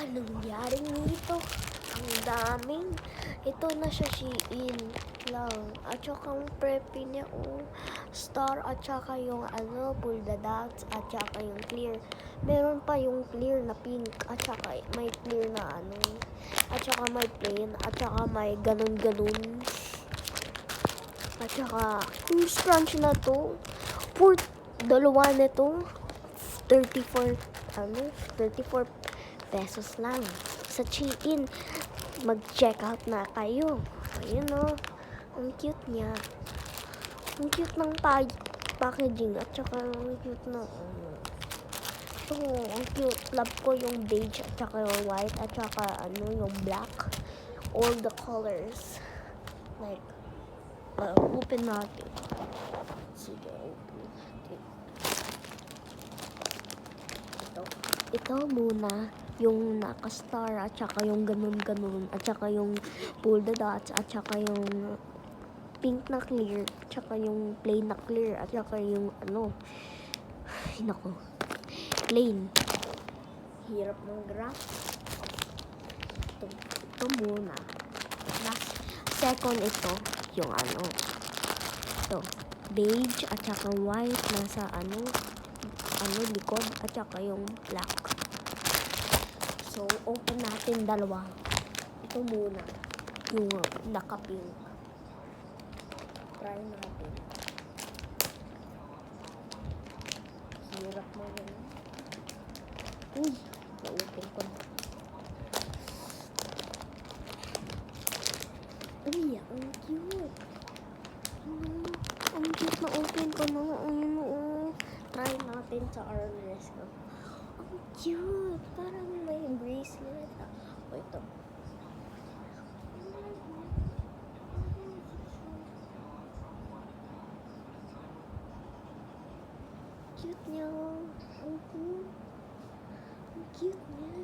Anong nangyari nito? Ang daming. Ito na siya, Shein lang. At saka ang preppy niya, star at saka yung pull the dots at saka yung clear. Meron pa yung clear na pink at saka may clear na at saka may plain at saka may ganun-ganun. At saka yung scrunch na to, for dalawa nito, 34 pesos lang sa Shein. Mag-check out na kayo. Ayun ang cute niya. Ang cute ng packaging at saka ang cute na ang cute. Love ko yung beige at saka yung white at saka yung black. All the colors. Like, open natin. Sige, open natin. Ito muna yung naka-star at saka yung ganun-ganun at saka yung pull the dots at saka yung pink na clear at saka yung plain na clear at saka yung plain. Hirap ng graph. Ito muna. Second ito yung ito beige at saka white nasa likod at saka yung black. So, open natin dalawa. Ito muna. Yung naka-pink. Try natin. Hirap mo yun. Uy! Na-open ko na. Uy! Ang cute! Ang cute na open ko na. Try natin sa RLS ko. Ang cute! Parang may bracelet. Ito. Cute niya. Ang cute. Ang cute niya.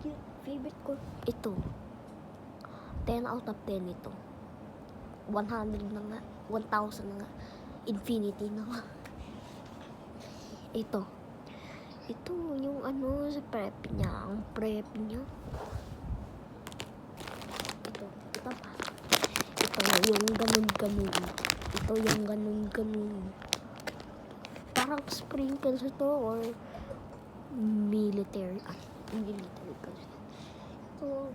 Cute. Favorite ko. Ito. 10 out of 10 ito. 100 na nga. 1,000 na nga. Infinity na nga. Ito yung sa prep niya. Ang prep niya. Ito pa. Ito yung ganun-ganun. Ito yung ganun-ganun. Parang sprinkles ito or military. Military kasi. Ito.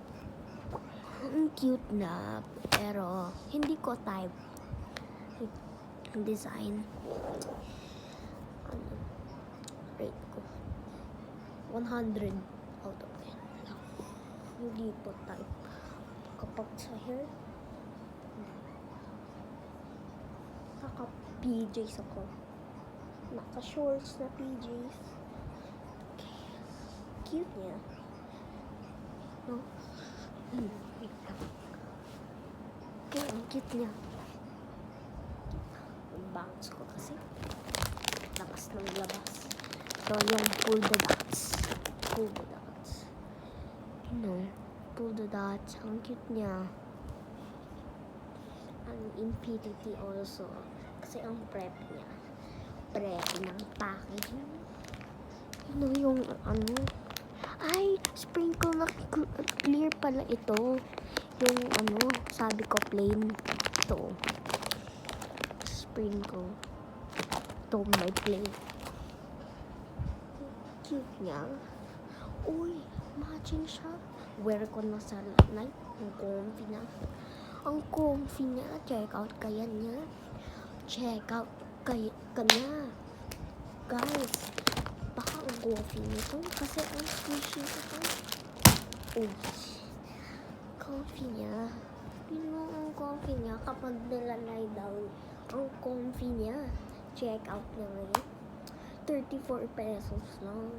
Ang cute na. Pero hindi ko type. Ang design. Rate ko 100 out of 10 lang. Hindi po type. Kapag sa hair, naka-PJs ako. Naka-shorts na PJs. Okay. Cute niya. No? Okay, ang cute niya. Bounce ko kasi. Labas ng labas. So, yung pull the dots. Pull the dots. Pull the dots. Ang cute niya. Ang infinity also. Kasi ang prep niya. Prep ng packaging. Yung ay, sprinkle na clear pala ito. Yung sabi ko plain. Ito. Sprinkle. Ito may plain. Cute niya. Uy, matching siya. Wear ko na sa night. Ang comfy niya. Ang comfy niya. Check out kaya niya. Check out kaya niya. Guys, baka ang comfy nito. Kasi ang squishy ito. Uy, comfy niya. Pino ang comfy niya kapag nilalay down. Ang comfy niya. Check out niya ngayon. 34 pesos lang.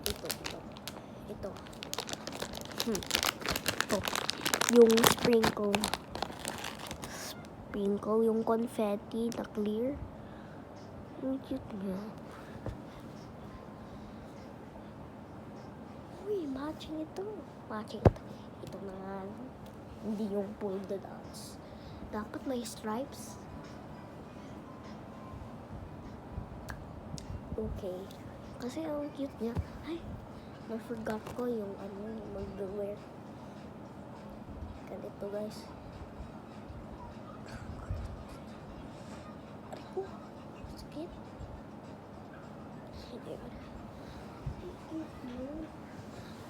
Ito. Ito. Yung sprinkle, yung confetti na clear. Ang cute niya. Uy, matching ito. Ito na nga. Hindi yung pull the dots. Dapat may stripes. Okay. Kasi ang cute niya. Ay, na-forgot ko yung yung mag-wear. Ganito guys. Aray ko, sakit. Hindi ba?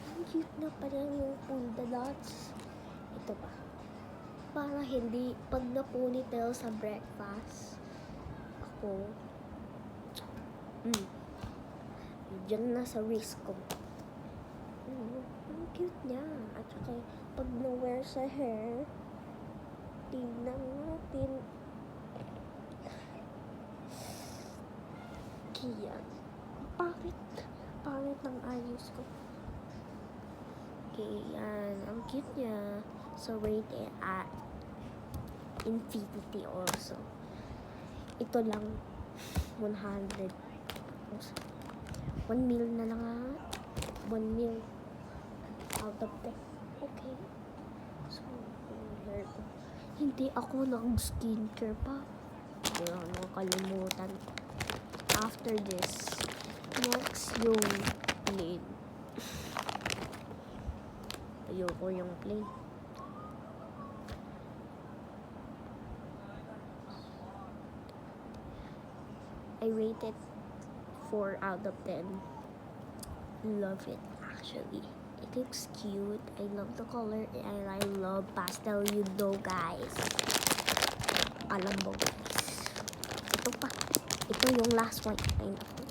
Ang cute na pala yung punta dots. Ito pa. Para hindi, pag na-ponytail sa breakfast, ako, diyan na sa wrist ko. Ang cute niya. At saka, pag na-wear sa hair, tingnan natin. Kiyan. Pangit ng ayos ko. Okay, yan. Ang cute niya. So, rated at infinity also. Ito lang, 100. 1 mil na lang 1 mil out of 10. Okay. So, hair ko. Hindi ako nag-skincare pa. Hindi ako nakalimutan. After this, next yung plain. Ayoko yung plain. I rated 4 out of 10. Love it actually. It looks cute. I love the color and I love pastel yudo guys. Alam mo guys. Ito pa. Ito yung last one. Ay naku.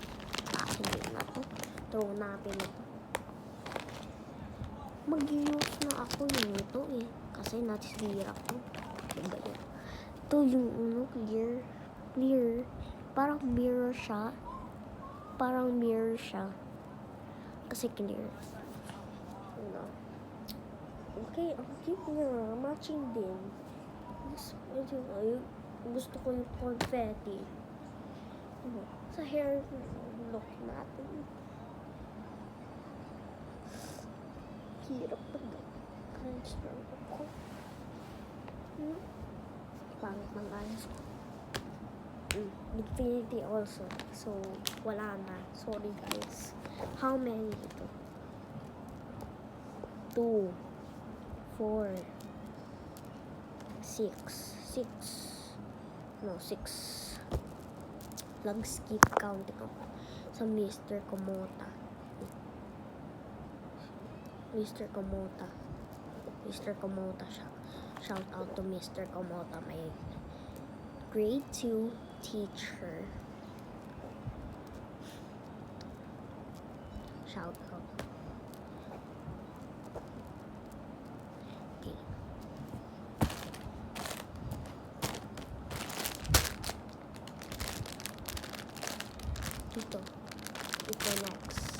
Hindi na to. Throw natin ito. Mag-use na ako yung ito eh. Kasi nasira ko. Diba yun? Ito yung clear. Clear. Parang mirror siya. Kasi clear. No. Okay, ang cute niya. Matching din. Gusto ko yung confetti. Sa hair look natin. Hirap pag-transfer ako. Pangit ng ayos ko. Infinity also. So, wala na. Sorry guys. How many ito? 2, 4, 6. 6. Nag-skip counting ako sa Mr. Komota. Mr. Komota siya. Shout out to Mr. Komota, my grade 2 teacher. Shout out. Okay. Ito next.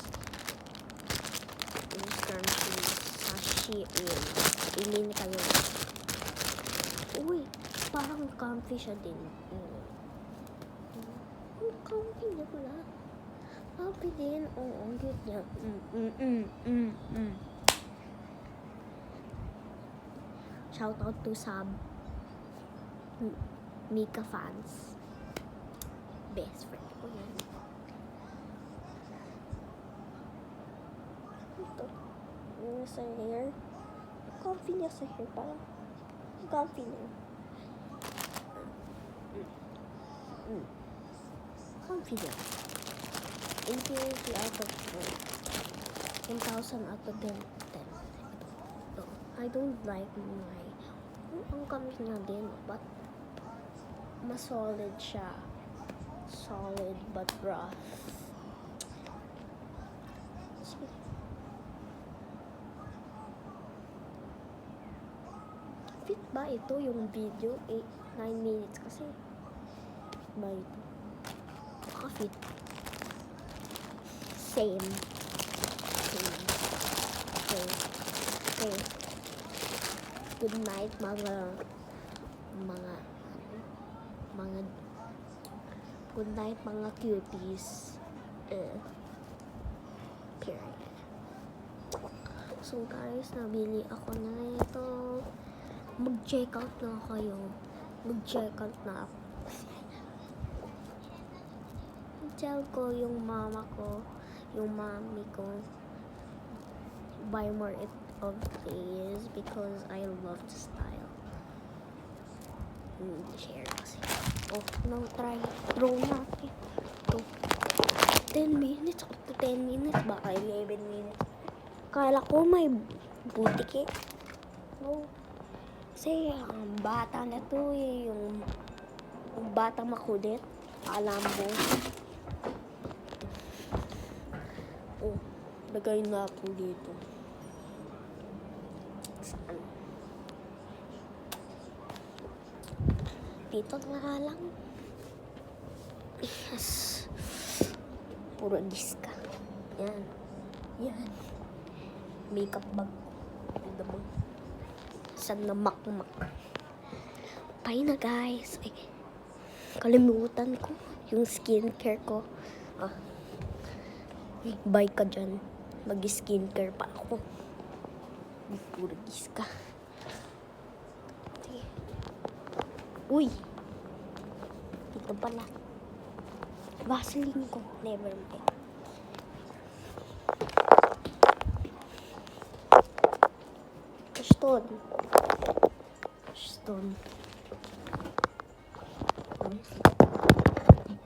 Ilin kayo. Uy, parang comfy siya din. Comfy niya pala. Comfy din. Oo, ang cute niya. Shout out to Sab. Mika fans. Best friend ko yan. Ito. Yung sa hair. Comfy niya sa hair. Parang comfy niya. Comfy niya. Infinity out of 10,000 out of 10. I don't like my... Ang comfy niya din. But mas solid siya. Solid but rough. Fit ba ito yung video? 9 minutes kasi. Ba ito? Fit. Same. Okay. Good night mga good night mga cuties. Period. So guys, nabili ako na ito. Mag-check out na kayo. Mag-check out na ako. Tell ko yung mama ko yung mami ko buy more of these because I love the style. Share kasi. Oh, now try. Draw natin. Ito. 10 minutes. Up to 10 minutes. Baka 11 minutes. Kala ko may butik eh. No. Kasi ang bata na to eh. Yung bata makulit. Alam mo. Oh, lagay na ako dito. Saan? Dito na lang. Yes. Puro diska. Yan. Yan. Makeup bag. Ganda mo. Saan na makmak. Bye na guys. Ay, kalimutan ko. Yung skincare ko. Bye ka dyan. Mag-skincare pa ako. Puro diska. Sige. Uy! Ito pala. Vaseline ko. Never mind. Stone.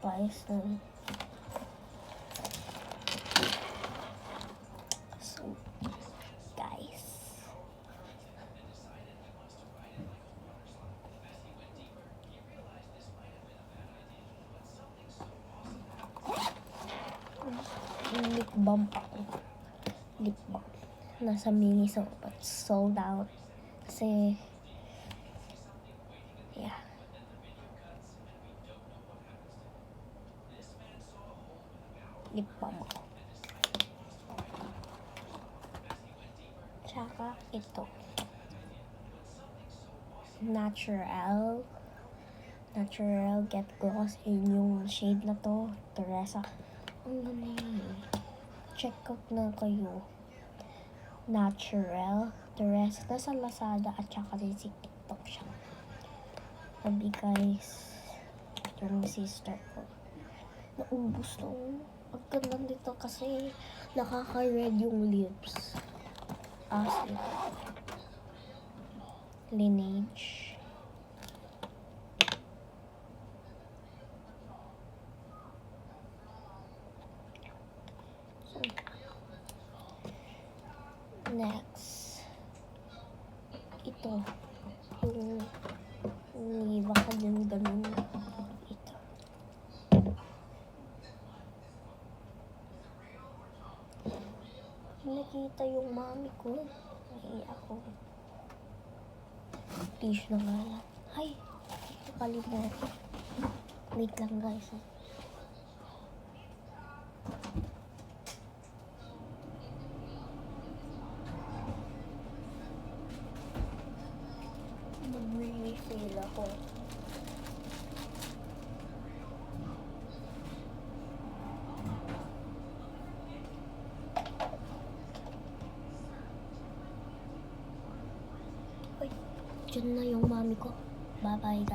Bias na. So, guys. Lip balm ako. Lip balm. Nasa Miniso but sold out. Kasi yeah. Lip balm ako. Tsaka ito. Natural Get Gloss. Yung shade na to. Teresa. Ang ganda yun. Check out na kayo. Natural. Teresa. Nasa Lazada at tsaka din si TikTok siya. Sabi guys. Yung sister ko. Naubos na. Ang ganda dito kasi nakaka-red yung lips. As ito. Lineage. So, next. Ito. Yung iba ka din ganun. Ito. Nakita yung mami ko. Ay, ako. Tissue na nga lang. Ay, nakalimutan. Wait lang guys. Mag-refill ako. Ay, dyan na yung mami ko. Bye-bye guys.